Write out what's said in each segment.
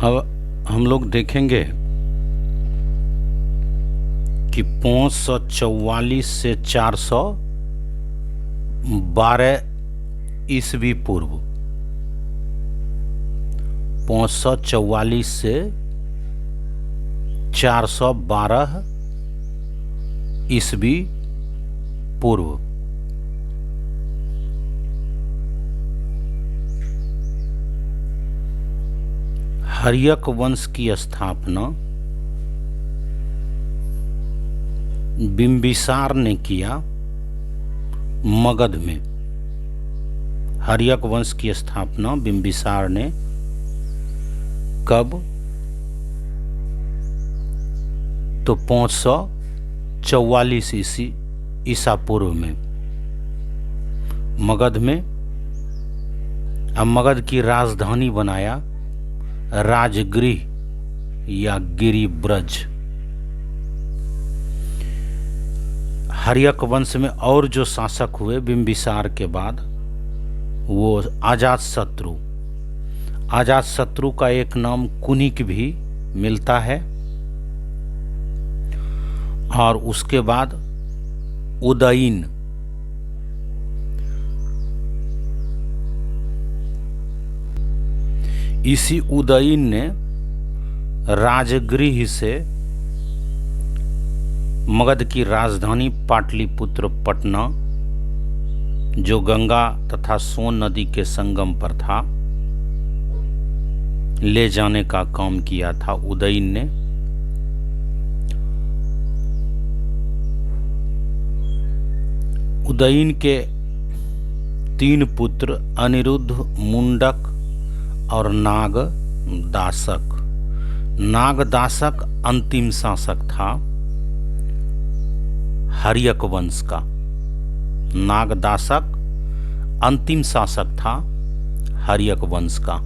अब हम लोग देखेंगे कि 544 से 412 ईस्वी पूर्व, 544 से 412 ईस्वी पूर्व हर्यक वंश की स्थापना बिंबिसार ने किया मगध में। हर्यक वंश की स्थापना बिंबिसार ने कब? तो 544 ईसा पूर्व में मगध में। अब मगध की राजधानी बनाया राजगृह या गिरिब्रज। हर्यक वंश में और जो शासक हुए बिंबिसार के बाद, वो अजातशत्रु। अजातशत्रु का एक नाम कुनिक भी मिलता है, और उसके बाद उदयीन। इसी उदयीन ने राजगृह से मगध की राजधानी पाटलिपुत्र पटना, जो गंगा तथा सोन नदी के संगम पर था, ले जाने का काम किया था उदयीन ने। उदयीन के 3 पुत्र अनिरुद्ध, मुंडक और नागदासक। नागदासक अंतिम शासक था हर्यक वंश का। नागदासक अंतिम शासक था हर्यक वंश का।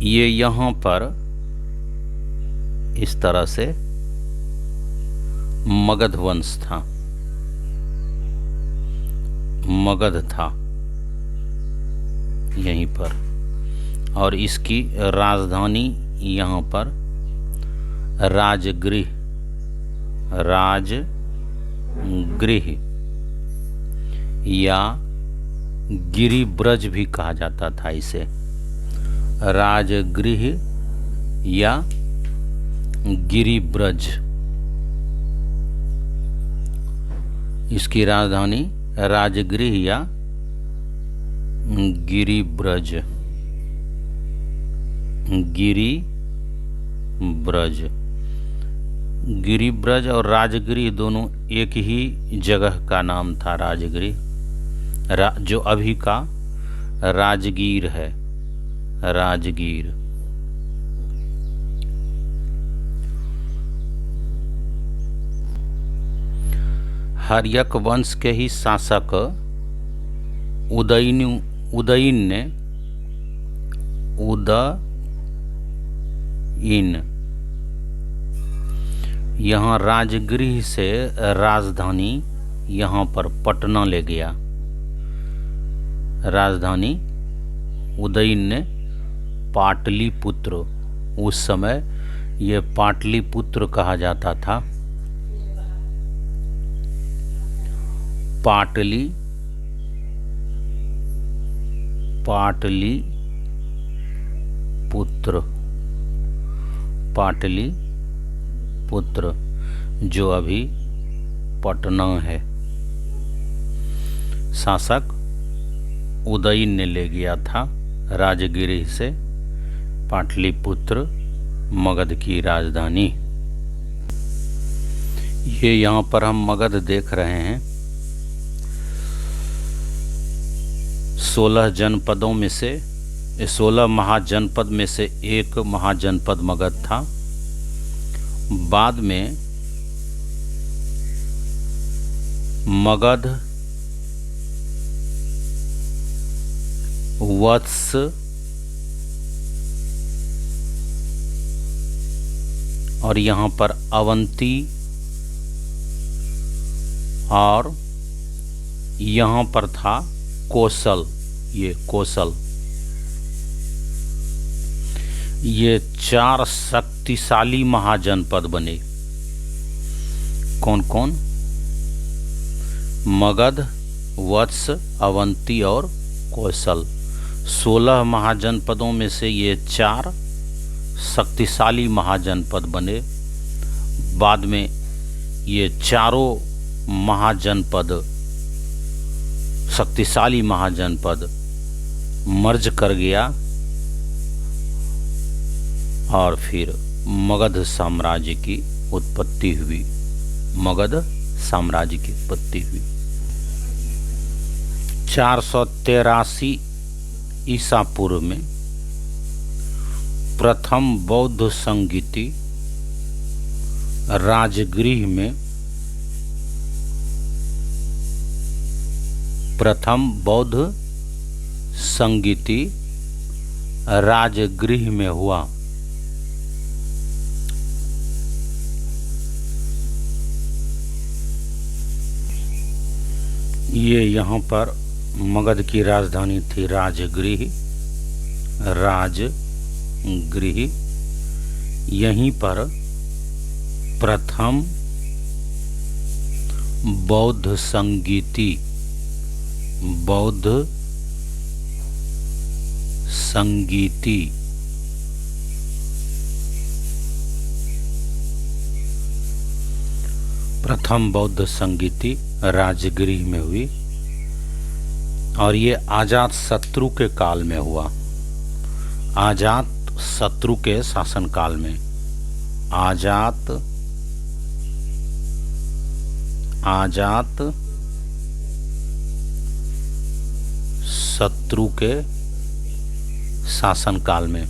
ये यहाँ पर इस तरह से मगध वंश था, मगध था यहीं पर, और इसकी राजधानी यहाँ पर राजगृह या गिरिब्रज भी कहा जाता था इसे। राजगृह या गिरिब्रज, इसकी राजधानी राजगृह या गिरिब्रज। गिरिब्रज और राजगृह दोनों एक ही जगह का नाम था। राजगृह जो अभी का राजगीर है, राजगीर। हर्यक वंश के ही शासक उदयीन ने यहाँ राजगृह से राजधानी यहाँ पर पटना ले गया। राजधानी उदयीन ने पाटलिपुत्र, उस समय ये पाटलिपुत्र कहा जाता था। पाटलिपुत्र जो अभी पटना है। शासक उदयीन ने ले गया था राजगृह से पाटलिपुत्र, मगध की राजधानी। ये यहाँ पर हम मगध देख रहे हैं। 16 जनपदों में से 16 महाजनपद में से एक महाजनपद मगध था। बाद में मगध, वत्स, और यहाँ पर अवंती, और यहाँ पर था कोसल। ये कोसल ये 4 शक्तिशाली महाजनपद बने। कौन कौन? मगध, वत्स, अवंती और कौशल। 16 महाजनपदों में से ये 4 शक्तिशाली महाजनपद बने। बाद में ये चारों महाजनपद, शक्तिशाली महाजनपद मर्ज कर गया और फिर मगध साम्राज्य की उत्पत्ति हुई। मगध साम्राज्य की उत्पत्ति हुई। 483 ईसा पूर्व में प्रथम बौद्ध संगीति राजगृह में, प्रथम बौद्ध संगीति राजगृह में हुआ। ये यहाँ पर मगध की राजधानी थी राजगृह। राजगृह यहीं पर प्रथम बौद्ध संगीति, बौद्ध संगीति प्रथम बौद्ध संगीति राजगृह में हुई और ये अजात शत्रु के काल में हुआ। अजात शत्रु के शासनकाल में, अजात शत्रु के शासनकाल में।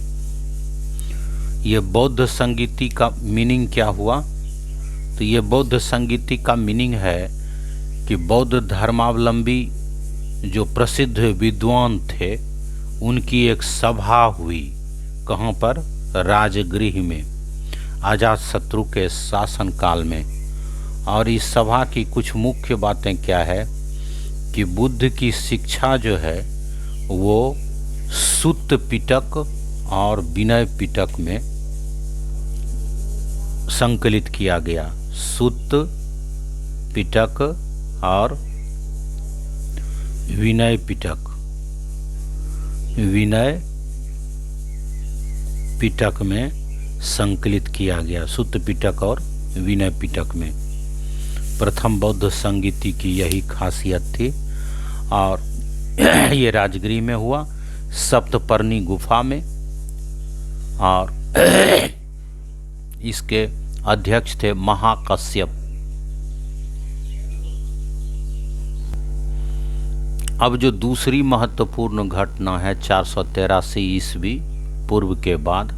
ये बौद्ध संगीति का मीनिंग क्या हुआ? तो ये बौद्ध संगीति का मीनिंग है कि बौद्ध धर्मावलंबी जो प्रसिद्ध विद्वान थे उनकी एक सभा हुई। कहाँ पर? राजगृह में, अजातशत्रु के शासनकाल में। और इस सभा की कुछ मुख्य बातें क्या है कि बुद्ध की शिक्षा जो है वो सुत्त पिटक और विनय पिटक में संकलित किया गया। सुत्त पिटक और विनय पिटक, विनय पिटक में संकलित किया गया। सुत्त पिटक और विनय पिटक में प्रथम बौद्ध संगीति की यही खासियत थी। और ये राजगृह में हुआ, सप्तपर्णी गुफा में। और इसके अध्यक्ष थे महाकश्यप। अब जो दूसरी महत्वपूर्ण घटना है 483 ईस्वी पूर्व के बाद,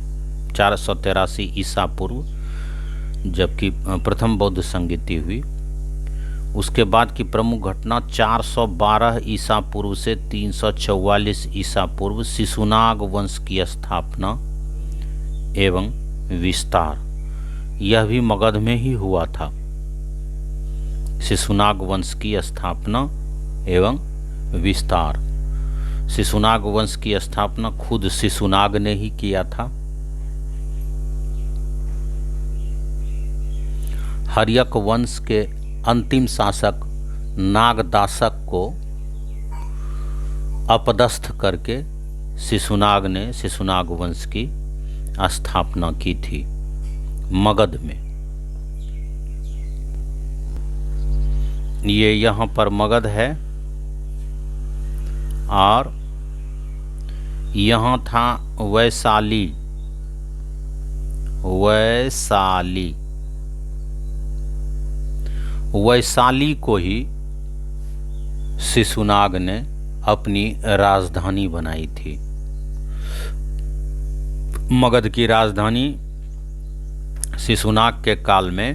483 ईसा पूर्व जबकि प्रथम बौद्ध संगीति हुई, उसके बाद की प्रमुख घटना 412 ईसा पूर्व से 344 ईसा पूर्व शिशुनाग वंश की स्थापना एवं विस्तार। यह भी मगध में ही हुआ था। शिशुनाग वंश की स्थापना एवं विस्तार। शिशुनाग वंश की स्थापना खुद शिशुनाग ने ही किया था। हर्यक वंश के अंतिम शासक नागदासक को अपदस्थ करके शिशुनाग ने शिशुनाग वंश की स्थापना की थी मगध में। ये यहाँ पर मगध है और यहाँ था वैशाली। वैशाली को ही शिशुनाग ने अपनी राजधानी बनाई थी। मगध की राजधानी शिशुनाग के काल में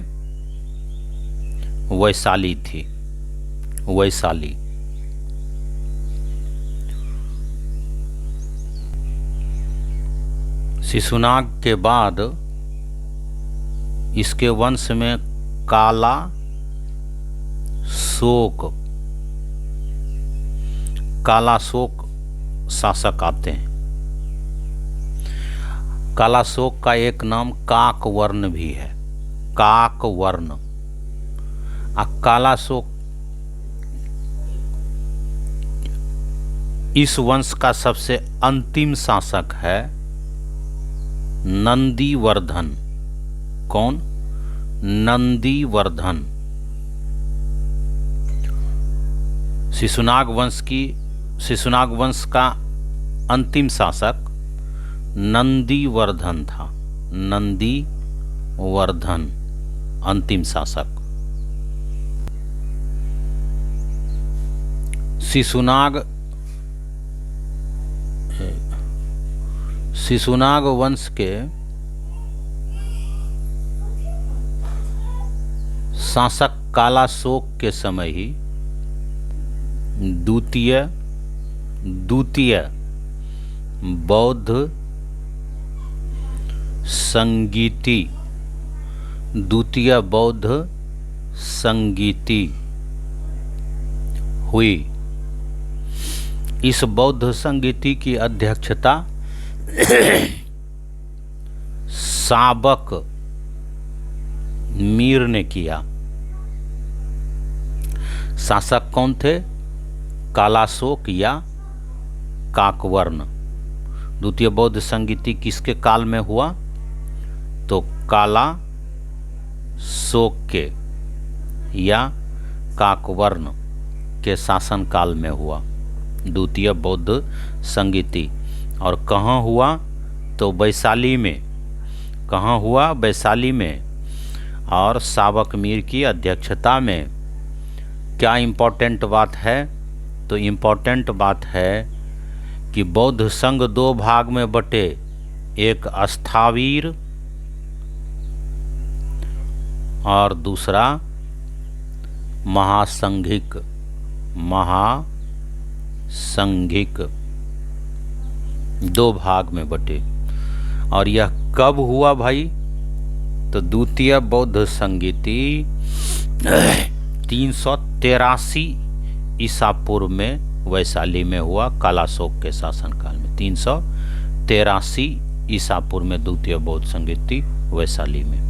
वैशाली थी। वैशाली शिशुनाग के बाद इसके वंश में काला शोक शासक आते हैं। कालाशोक का एक नाम काकवर्ण भी है, काकवर्ण। कालाशोक इस वंश का सबसे अंतिम शासक है नंदीवर्धन। कौन? नंदीवर्धन। शिशुनाग वंश का अंतिम शासक नंदीवर्धन था। नंदीवर्धन अंतिम शासक। शिशुनाग वंश के शासक कालाशोक के समय ही द्वितीय बौद्ध संगीति हुई। इस बौद्ध संगीति की अध्यक्षता साबक मीर ने किया। शासक कौन थे? कालाशोक या काकवर्ण। द्वितीय बौद्ध संगीति किसके काल में हुआ? तो कालाशोक के या काकवर्ण के शासन काल में हुआ द्वितीय बौद्ध संगीति। और कहाँ हुआ? तो वैशाली में। कहाँ हुआ? वैशाली में। और साबक मीर की अध्यक्षता में। क्या इम्पोर्टेंट बात है? तो इम्पोर्टेंट बात है कि बौद्ध संघ दो भाग में बटे, एक स्थावीर और दूसरा महासंघिक। दो भाग में बटे। और यह कब हुआ भाई? तो द्वितीय बौद्ध संगीति 383 ईसा पूर्व में वैशाली में हुआ, कालाशोक के शासनकाल में। 383 ईसा पूर्व में द्वितीय बौद्ध संगीति वैशाली में।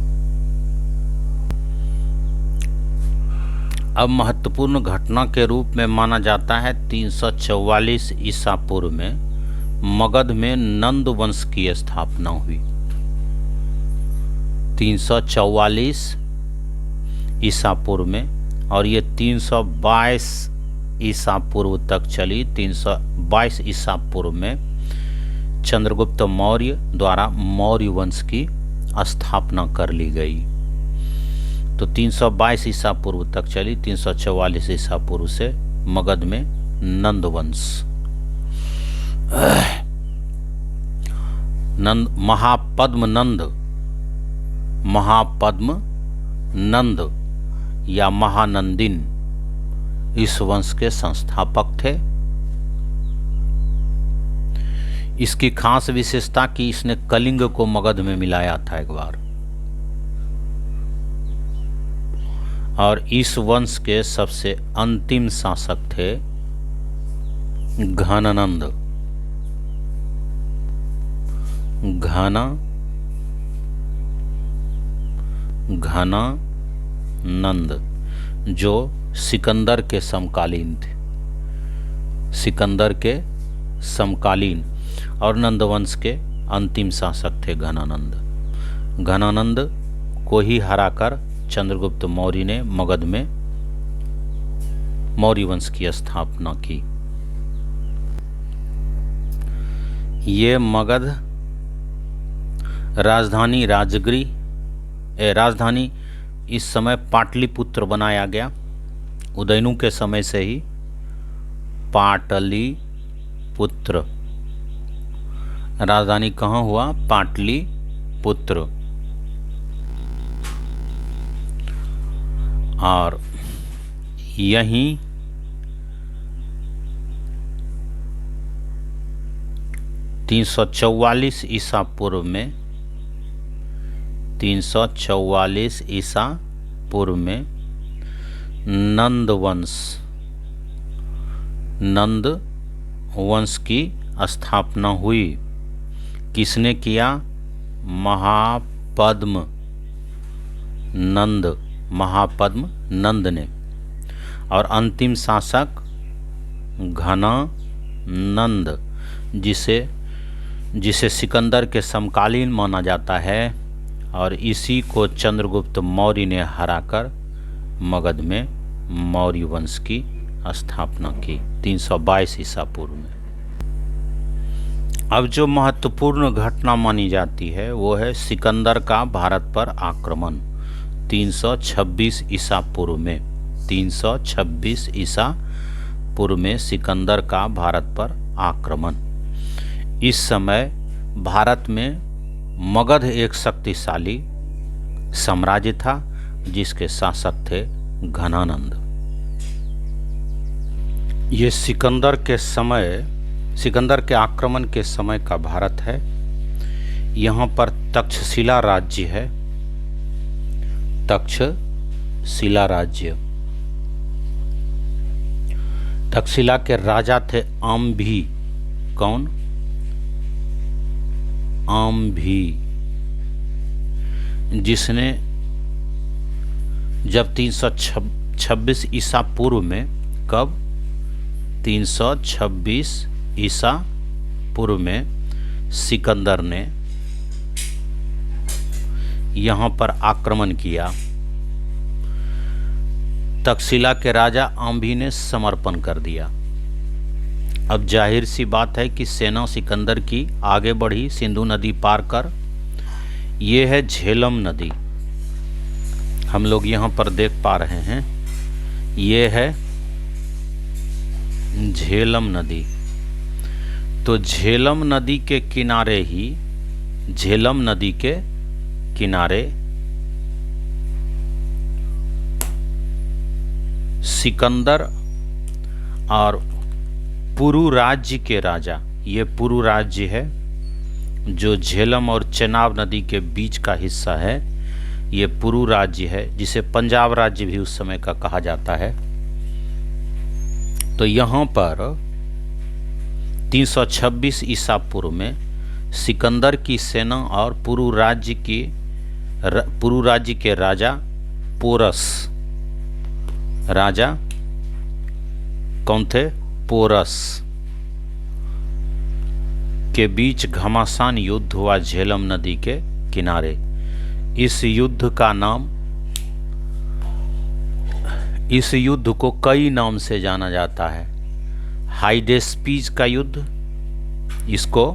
अब महत्वपूर्ण घटना के रूप में माना जाता है 344 ईसा पूर्व में मगध में नंद वंश की स्थापना हुई। 344 ईसा पूर्व में, और ये 322 ईसा पूर्व तक चली। 322 ईसा पूर्व में चंद्रगुप्त मौर्य द्वारा मौर्य वंश की स्थापना कर ली गई। तो 322 ईसा पूर्व तक चली। 344 ईसा पूर्व से मगध में नंद वंश। महापद्म नंद या महानंदिन इस वंश के संस्थापक थे। इसकी खास विशेषता कि इसने कलिंग को मगध में मिलाया था एक बार। और इस वंश के सबसे अंतिम शासक थे घनानंद। घनानंद जो सिकंदर के समकालीन थे। सिकंदर के समकालीन और नंदवंश के अंतिम शासक थे घनानंद। घनानंद को ही हराकर चंद्रगुप्त मौर्य ने मगध में मौर्य वंश की स्थापना की। ये मगध राजधानी इस समय पाटलिपुत्र बनाया गया। उदयनु के समय से ही पाटलिपुत्र राजधानी कहाँ हुआ? पाटलिपुत्र। और यहीं 344 ईसा पूर्व में 344 ईसा पूर्व में नंद वंश की स्थापना हुई। किसने किया? महापद्म नंद ने, और अंतिम शासक घनानंद, जिसे सिकंदर के समकालीन माना जाता है, और इसी को चंद्रगुप्त मौर्य ने हराकर मगध में मौर्य वंश की स्थापना की 322 ईसा पूर्व में। अब जो महत्वपूर्ण घटना मानी जाती है वो है सिकंदर का भारत पर आक्रमण 326 ईसा पूर्व में। 326 ईसा पूर्व में सिकंदर का भारत पर आक्रमण। इस समय भारत में मगध एक शक्तिशाली साम्राज्य था जिसके शासक थे घनानंद। ये सिकंदर के आक्रमण के समय का भारत है। यहाँ पर तक्षशिला राज्य है। तक्षशिला राज्य, तक्षशिला के राजा थे आम्भी। कौन? आम्भी, जिसने जब 326 ईसा पूर्व में, कब? 326 ईसा पूर्व में सिकंदर ने यहाँ पर आक्रमण किया। तक्षशिला के राजा आम्भी ने समर्पण कर दिया। अब जाहिर सी बात है कि सेना सिकंदर की आगे बढ़ी सिंधु नदी पार कर। ये है झेलम नदी, हम लोग यहाँ पर देख पा रहे हैं। ये है झेलम नदी। तो झेलम नदी के किनारे ही, झेलम नदी के किनारे सिकंदर और पुरु राज्य के राजा, ये पुरु राज्य है जो झेलम और चेनाब नदी के बीच का हिस्सा है। ये पुरु राज्य है जिसे पंजाब राज्य भी उस समय का कहा जाता है। तो यहाँ पर 326 ईसा पूर्व में सिकंदर की सेना और पुरु राज्य के राजा पोरस, राजा कौन थे? पोरस के बीच घमासान युद्ध हुआ झेलम नदी के किनारे। इस युद्ध का नाम, इस युद्ध को कई नाम से जाना जाता है। हाइडेस्पीज का युद्ध, इसको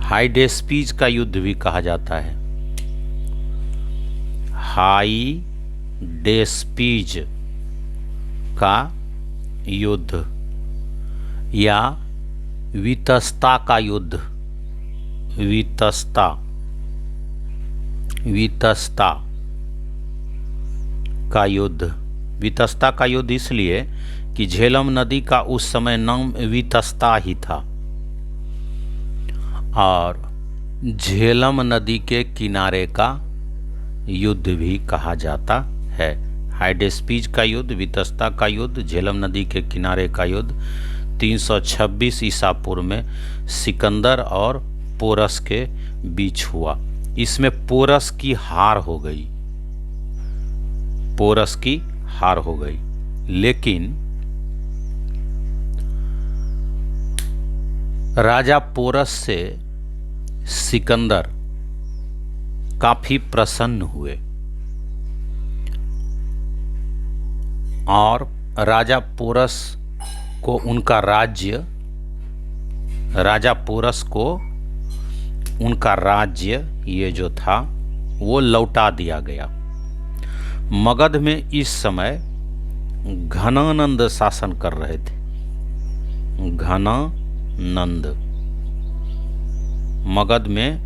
हाइडेस्पीज का युद्ध भी कहा जाता है। हाइडेस्पीज का युद्ध या वितस्ता का युद्ध, वितस्ता का युद्ध। वितस्ता का युद्ध इसलिए कि झेलम नदी का उस समय नाम वितस्ता ही था और झेलम नदी के किनारे का युद्ध भी कहा जाता है। हाइडेस्पीज का युद्ध, वितस्ता का युद्ध, झेलम नदी के किनारे का युद्ध 326 ईसा पूर्व में सिकंदर और पोरस के बीच हुआ। इसमें पोरस की हार हो गई, पोरस की हार हो गई। लेकिन राजा पोरस से सिकंदर काफी प्रसन्न हुए और राजा पोरस को उनका राज्य, राजा पोरस को उनका राज्य ये जो था वो लौटा दिया गया। मगध में इस समय घनानंद शासन कर रहे थे। घनानंद मगध में,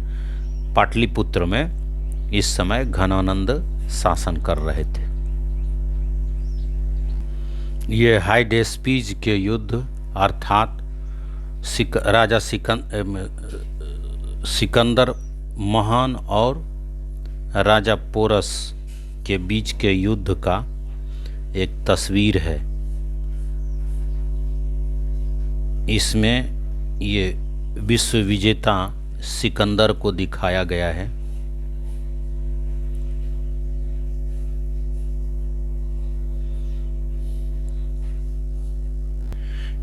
पाटलिपुत्र में इस समय घनानंद शासन कर रहे थे। ये हाइडेस्पीज के युद्ध अर्थात राजा सिकंदर महान और राजा पोरस के बीच के युद्ध का एक तस्वीर है। इसमें ये विश्व विजेता सिकंदर को दिखाया गया है।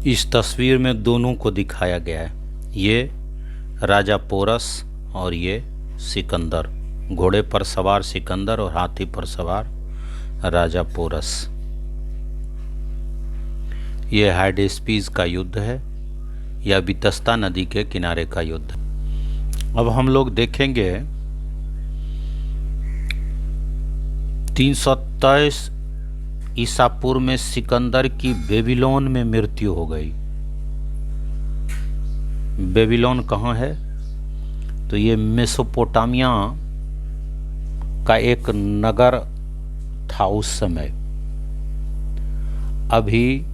इस तस्वीर में दोनों को दिखाया गया है, ये राजा पोरस और ये सिकंदर, घोड़े पर सवार सिकंदर और हाथी पर सवार राजा पोरस। ये हाइडेस्पीस का युद्ध है या वितस्ता नदी के किनारे का युद्ध। अब हम लोग देखेंगे 323 ईसा पूर्व में सिकंदर की बेबीलोन में मृत्यु हो गई। बेबीलोन कहाँ है? तो ये मेसोपोटामिया का एक नगर था उस समय। अभी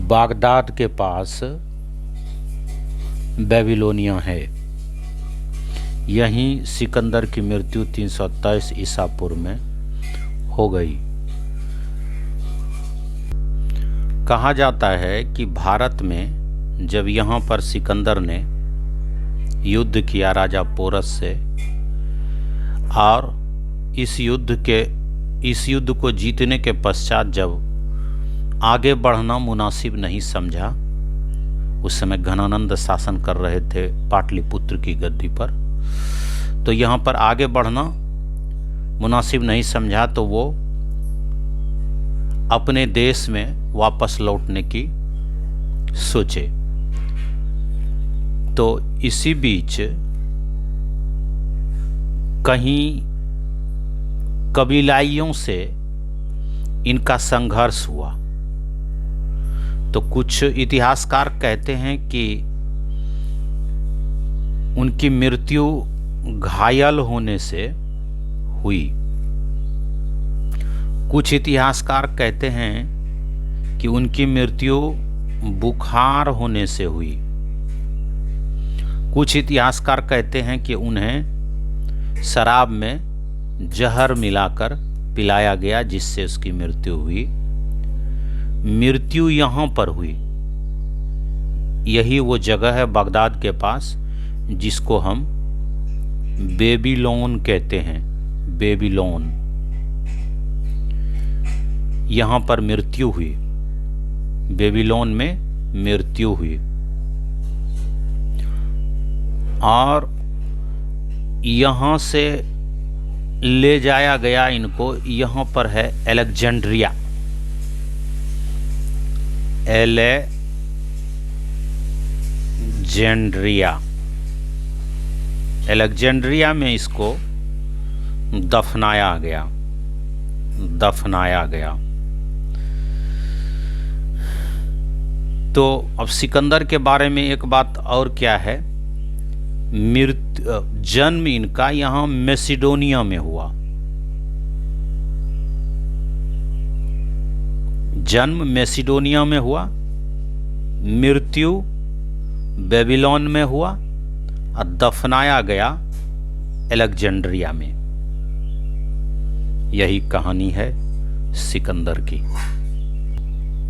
बागदाद के पास बेबीलोनिया है। यहीं सिकंदर की मृत्यु 323 ईसा पूर्व में हो गई। कहा जाता है कि भारत में जब यहाँ पर सिकंदर ने युद्ध किया राजा पोरस से, और इस युद्ध को जीतने के पश्चात जब आगे बढ़ना मुनासिब नहीं समझा, उस समय घनानंद शासन कर रहे थे पाटलिपुत्र की गद्दी पर, तो यहाँ पर आगे बढ़ना मुनासिब नहीं समझा, तो वो अपने देश में वापस लौटने की सोचे। तो इसी बीच कहीं कबीलाइयों से इनका संघर्ष हुआ। तो कुछ इतिहासकार कहते हैं कि उनकी मृत्यु घायल होने से हुई। कुछ इतिहासकार कहते हैं कि उनकी मृत्यु बुखार होने से हुई। कुछ इतिहासकार कहते हैं कि उन्हें शराब में जहर मिलाकर पिलाया गया, जिससे उसकी मृत्यु हुई। मृत्यु यहाँ पर हुई, यही वो जगह है बगदाद के पास जिसको हम बेबीलोन कहते हैं। बेबीलोन, यहाँ पर मृत्यु हुई, बेबीलोन में मृत्यु हुई। और यहाँ से ले जाया गया इनको, यहाँ पर है अलेक्जेंड्रिया। अलेक्जेंड्रिया में इसको दफनाया गया। तो अब सिकंदर के बारे में एक बात और क्या है, जन्म इनका यहाँ मैसिडोनिया में हुआ। जन्म मैसिडोनिया में हुआ, मृत्यु बेबीलोन में हुआ और दफनाया गया अलेक्जेंड्रिया में। यही कहानी है सिकंदर की।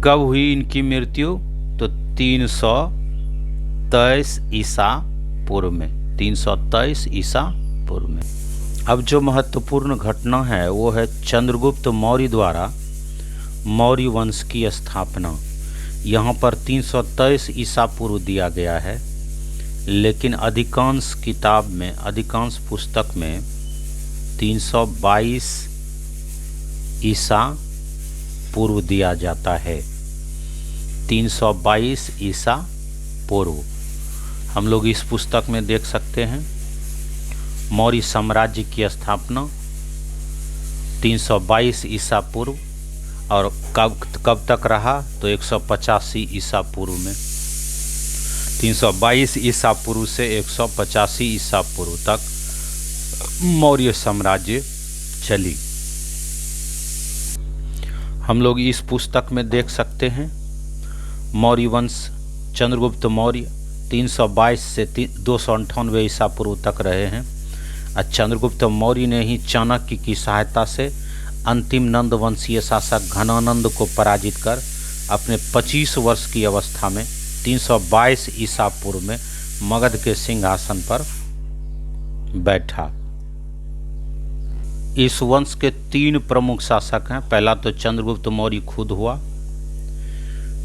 कब हुई इनकी मृत्यु? तो 323 ईसा पूर्व में। 323 ईसा पूर्व में। अब जो महत्वपूर्ण घटना है वो है चंद्रगुप्त मौर्य द्वारा मौर्य वंश की स्थापना। यहाँ पर 323 ईसा पूर्व दिया गया है, लेकिन अधिकांश किताब में, अधिकांश पुस्तक में 322 ईसा पूर्व दिया जाता है। 322 ईसा पूर्व हम लोग इस पुस्तक में देख सकते हैं। मौर्य साम्राज्य की स्थापना 322 ईसा पूर्व, और कब तक रहा? तो 185 ईसा पूर्व में। 322 ईसा पूर्व से 185 ईसा पूर्व तक मौर्य साम्राज्य चली। हम लोग इस पुस्तक में देख सकते हैं मौर्य वंश, चंद्रगुप्त मौर्य 322 से 298 ईसा पूर्व तक रहे हैं। और चंद्रगुप्त मौर्य ने ही चाणक्य की सहायता से अंतिम नंद वंशीय शासक घनानंद को पराजित कर अपने 25 वर्ष की अवस्था में 322 ईसा पूर्व में मगध के सिंहासन पर बैठा। इस वंश के 3 प्रमुख शासक हैं। पहला तो चंद्रगुप्त मौर्य खुद हुआ,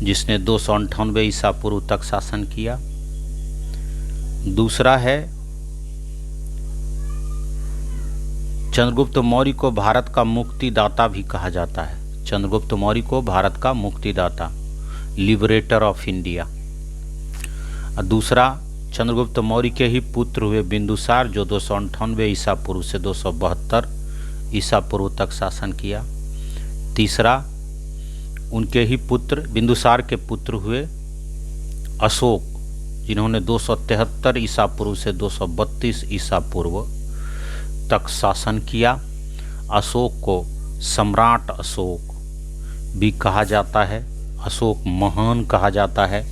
जिसने 298 ईसा पूर्व तक शासन किया। दूसरा है चंद्रगुप्त मौर्य को भारत का मुक्तिदाता भी कहा जाता है। चंद्रगुप्त मौर्य को भारत का मुक्तिदाता, लिबरेटर ऑफ इंडिया। दूसरा चंद्रगुप्त मौर्य के ही पुत्र हुए बिंदुसार, जो 298 ईसा पूर्व से 272 ईसा पूर्व तक शासन किया। तीसरा उनके ही पुत्र बिंदुसार के पुत्र हुए अशोक, जिन्होंने 273 ईसा पूर्व से 232 ईसा पूर्व तक शासन किया। अशोक को सम्राट अशोक भी कहा जाता है, अशोक महान कहा जाता है।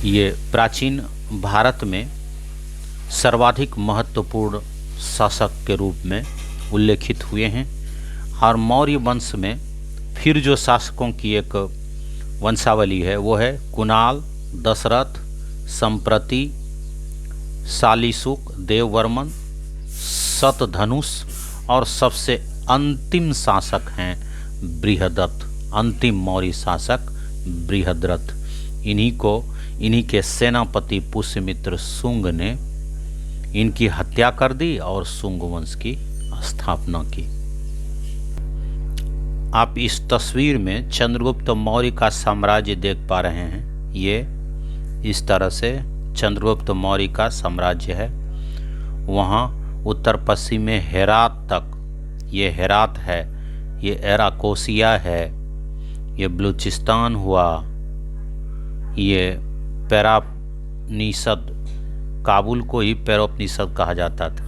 ये प्राचीन भारत में सर्वाधिक महत्वपूर्ण शासक के रूप में उल्लेखित हुए हैं। और मौर्य वंश में फिर जो शासकों की एक वंशावली है वो है कुणाल, दशरथ, संप्रति, शालीशुक, देववर्मन, शतधनुष और सबसे अंतिम शासक हैं बृहदत्त। अंतिम मौर्य शासक बृहद्रथ। इन्हीं के सेनापति पुष्यमित्र शुंग ने इनकी हत्या कर दी और शुंग वंश की स्थापना की। आप इस तस्वीर में चंद्रगुप्त मौर्य का साम्राज्य देख पा रहे हैं। ये इस तरह से चंद्रगुप्त मौर्य का साम्राज्य है। वहाँ उत्तर पश्चिम में हेरात तक, ये हेरात है, ये एराकोसिया है, ये बलूचिस्तान हुआ, ये पैरापनिषद, काबुल को ही पैरोपनिषद कहा जाता था।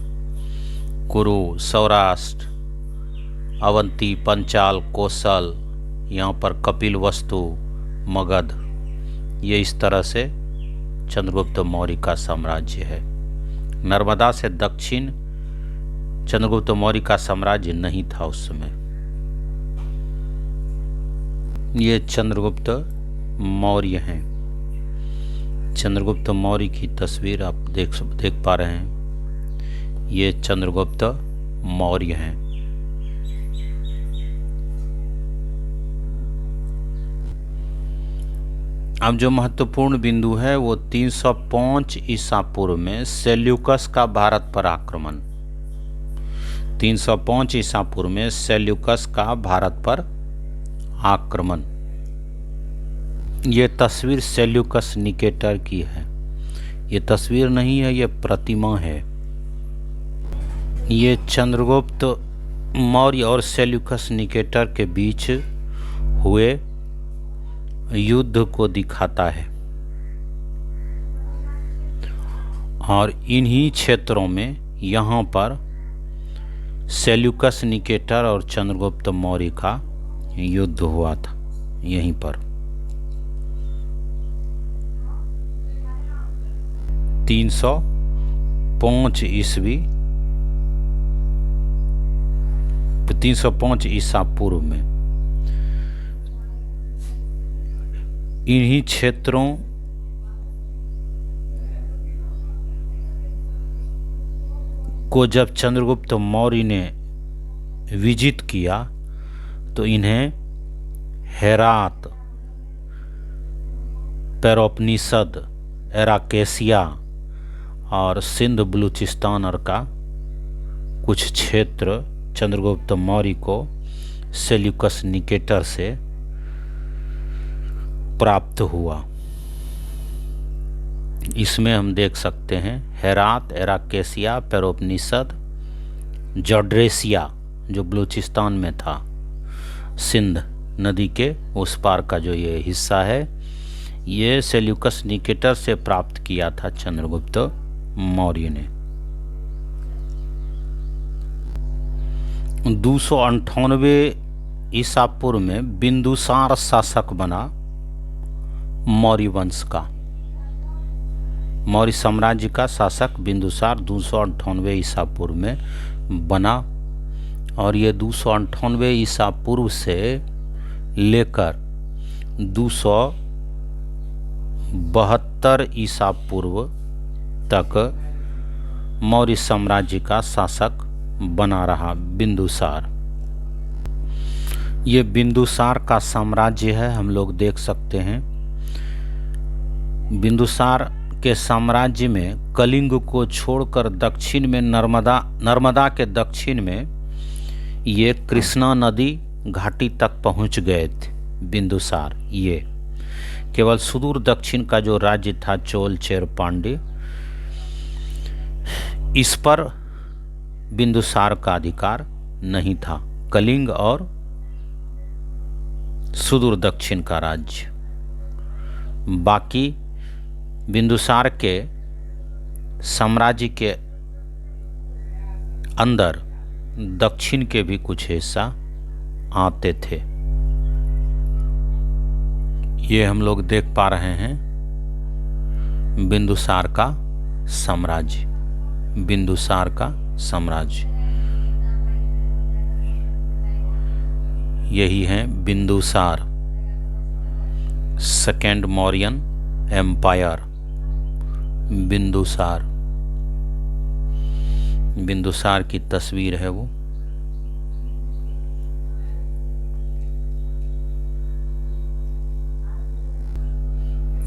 कुरु, सौराष्ट्र, अवंती, पंचाल, कौशल, यहाँ पर कपिल वस्तु, मगध, ये इस तरह से चंद्रगुप्त मौर्य का साम्राज्य है। नर्मदा से दक्षिण चंद्रगुप्त मौर्य का साम्राज्य नहीं था उस समय। ये चंद्रगुप्त मौर्य हैं। चंद्रगुप्त मौर्य की तस्वीर आप देख पा रहे हैं। ये चंद्रगुप्त मौर्य हैं। अब जो महत्वपूर्ण बिंदु है वो 305 ईसा पूर्व में सेल्यूकस का भारत पर आक्रमण। 305 ईसा पूर्व में सेल्यूकस का भारत पर आक्रमण। ये तस्वीर सेल्यूकस निकेटर की है। ये तस्वीर नहीं है, ये प्रतिमा है। ये चंद्रगुप्त मौर्य और सेल्यूकस निकेटर के बीच हुए युद्ध को दिखाता है। और इन्हीं क्षेत्रों में यहाँ पर सेल्यूकस निकेटर और चंद्रगुप्त मौर्य का युद्ध हुआ था। यहीं पर 305 ईस्वी 305 ईसा पूर्व में इन्हीं क्षेत्रों को जब चंद्रगुप्त मौर्य ने विजित किया तो इन्हें हेरात, पैरोपनिषद, एराकेसिया और सिंध बलूचिस्तान और का कुछ क्षेत्र चंद्रगुप्त मौर्य को सेल्यूकस निकेटर से प्राप्त हुआ। इसमें हम देख सकते हैं हेरात, एराकेसिया, पैरोपनिषद, जॉड्रेसिया जो बलूचिस्तान में था, सिंध नदी के उस पार का जो ये हिस्सा है, ये सेल्यूकस निकेटर से प्राप्त किया था चंद्रगुप्त मौर्य ने। 298 ईसा पूर्व में बिंदुसार शासक बना मौर्य वंश का। मौर्य साम्राज्य का शासक बिंदुसार 298 ईसा पूर्व में बना। और ये 298 ईसा पूर्व से लेकर 200 272 ईसा पूर्व तक मौर्य साम्राज्य का शासक बना रहा बिंदुसार। ये बिंदुसार का साम्राज्य है, हम लोग देख सकते हैं। बिंदुसार के साम्राज्य में कलिंग को छोड़कर दक्षिण में नर्मदा के दक्षिण में ये कृष्णा नदी घाटी तक पहुंच गए थे बिंदुसार। ये केवल सुदूर दक्षिण का जो राज्य था चोल चेर पांड्य, इस पर बिंदुसार का अधिकार नहीं था। कलिंग और सुदूर दक्षिण का राज्य, बाकी बिंदुसार के साम्राज्य के अंदर दक्षिण के भी कुछ हिस्सा आते थे। ये हम लोग देख पा रहे हैं बिंदुसार का साम्राज्य। बिंदुसार का साम्राज्य यही है बिंदुसार, सेकेंड मौर्यन एम्पायर। बिंदुसार, बिंदुसार की तस्वीर है वो।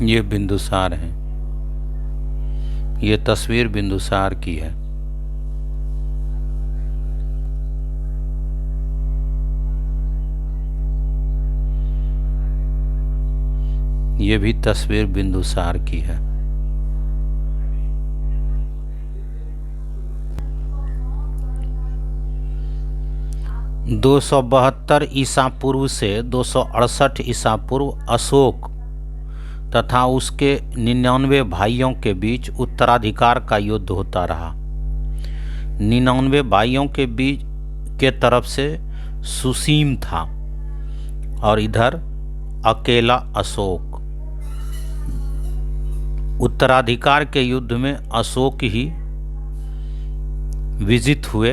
ये बिंदुसार है, ये तस्वीर बिंदुसार की है। ये भी तस्वीर बिंदुसार की है। दो 272 ईसा पूर्व से 268 ईसा पूर्व अशोक तथा उसके 99 भाइयों के बीच उत्तराधिकार का युद्ध होता रहा। 99 भाइयों के बीच के तरफ से सुसीम था और इधर अकेला अशोक। उत्तराधिकार के युद्ध में अशोक ही विजित हुए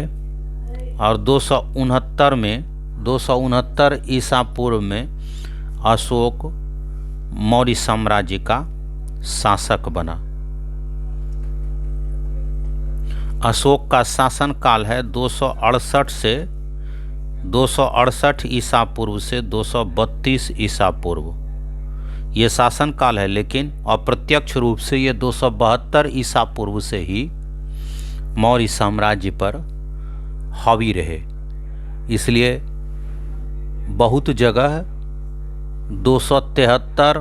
और 269 ईसा पूर्व में अशोक मौर्य साम्राज्य का शासक बना। अशोक का शासन काल है 268 से 268 ईसा पूर्व से 232 ईसा पूर्व। ये शासन काल है, लेकिन अप्रत्यक्ष रूप से ये 272 ईसा पूर्व से ही मौर्य साम्राज्य पर हावी रहे। इसलिए बहुत जगह 273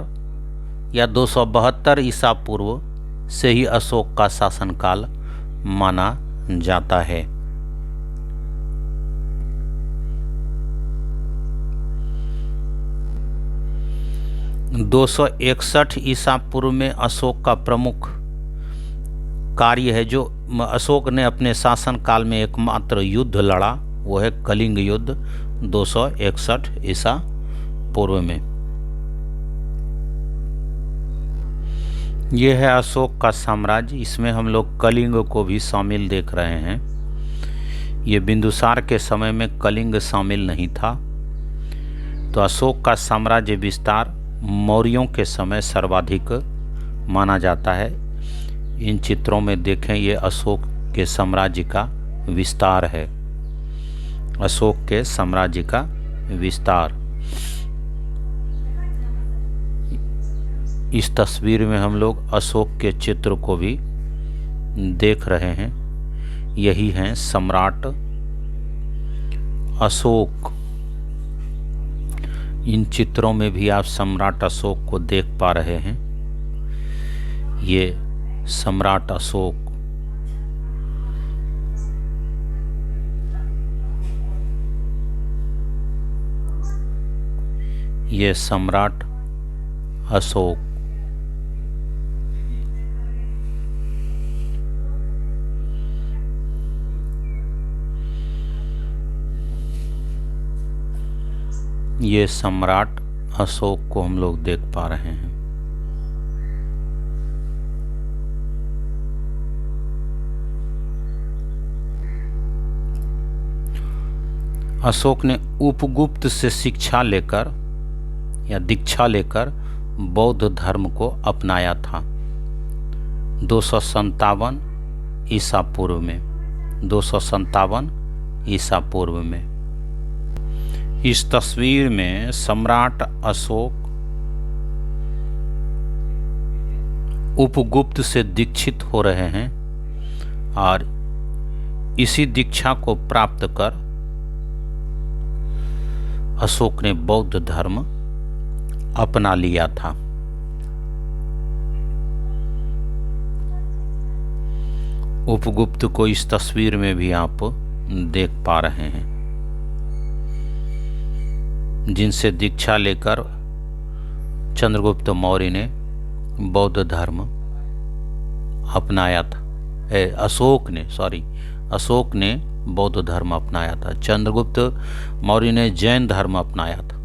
या 272 ईसा पूर्व से ही अशोक का शासनकाल माना जाता है। दो 261 ईसा पूर्व में अशोक का प्रमुख कार्य है जो अशोक ने अपने शासन काल में एकमात्र युद्ध लड़ा, वो है कलिंग युद्ध 261 ईसा पूर्व में। यह है अशोक का साम्राज्य। इसमें हम लोग कलिंग को भी शामिल देख रहे हैं। ये बिंदुसार के समय में कलिंग शामिल नहीं था। तो अशोक का साम्राज्य विस्तार मौर्यों के समय सर्वाधिक माना जाता है। इन चित्रों में देखें, ये अशोक के साम्राज्य का विस्तार है। अशोक के साम्राज्य का विस्तार। इस तस्वीर में हम लोग अशोक के चित्र को भी देख रहे हैं। यही हैं सम्राट अशोक। इन चित्रों में भी आप सम्राट अशोक को देख पा रहे हैं। ये सम्राट अशोक। ये सम्राट अशोक। ये सम्राट अशोक को हम लोग देख पा रहे हैं। अशोक ने उपगुप्त से शिक्षा लेकर या दीक्षा लेकर बौद्ध धर्म को अपनाया था 257 ईसा पूर्व में। 257 ईसा पूर्व में। इस तस्वीर में सम्राट अशोक उपगुप्त से दीक्षित हो रहे हैं और इसी दीक्षा को प्राप्त कर अशोक ने बौद्ध धर्म अपना लिया था। उपगुप्त को इस तस्वीर में भी आप देख पा रहे हैं, जिनसे दीक्षा लेकर चंद्रगुप्त मौर्य ने बौद्ध धर्म अपनाया था। अशोक ने बौद्ध धर्म अपनाया था। चंद्रगुप्त मौर्य ने जैन धर्म अपनाया था।